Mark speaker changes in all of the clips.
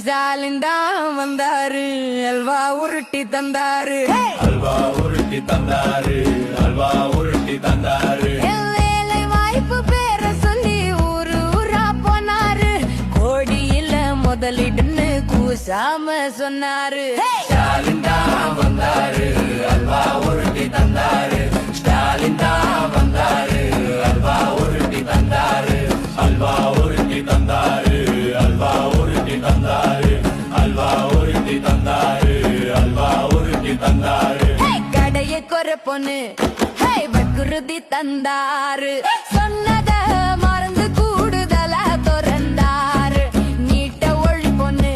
Speaker 1: ஸ்டாலின் தான் வந்தாரு, அல்வா உருட்டி தந்தாரு,
Speaker 2: அல்வா உருட்டி தந்தாரு, அல்வா உருட்டி தந்தாரு.
Speaker 1: வேலை வாய்ப்பு பேர சொல்லி ஊரு ஊரா போனாரு, கோடியில முதலிடுன்னு கூசாம சொன்னாரு.
Speaker 2: ஸ்டாலின் தான் வந்தாரு, அல்வா உருட்டி தந்தாரு. ஸ்டாலின் தான் வந்தாரு, அல்வா உருட்டி தந்தாரு, அல்வா உருட்டி தந்தாரு, அல்வா உருட்டி தந்தாரு, அல்வா உருட்டி தந்தாரு, அல்வா உருட்டி தந்தாரு.
Speaker 1: கடைய குறை பொண்ணு வக்குறுதி தந்தாரு, சொன்னத மறந்து கூடுதலா திறந்தாரு. நீட்ட ஒழி பொண்ணு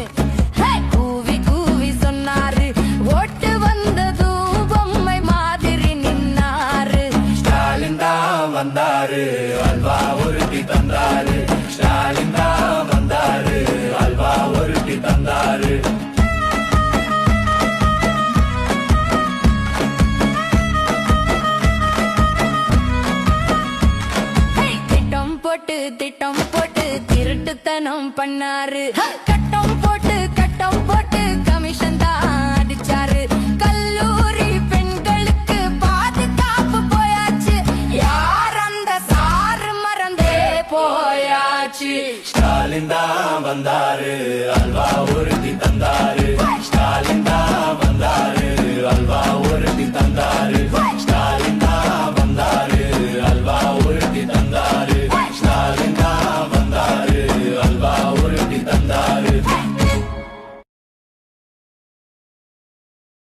Speaker 1: கூவி கூவி சொன்னாரு, ஓட்டு வந்ததும் பொம்மை மாதிரி நின்னாரு.
Speaker 2: ஸ்டாலின் தான் வந்தாரு, அல்வா உருட்டி தந்தாரு. ஸ்டாலின் தான் வந்தாரு, அல்வா உருட்டி தந்தாரு.
Speaker 1: திட்டம் போட்டு திருட்டுத்தனம் பண்ணாரு, கட்டம் போட்டு கமிஷன் தான் அடிச்சாரு. கல்லூரி பெண்களுக்கு பாதுகாப்பு போயாச்சு, யார் அந்த சாரு மறந்தே போயாச்சு.
Speaker 2: ஸ்டாலின் தான் வந்தாரு, அல்வா உருட்டி தந்தாரு.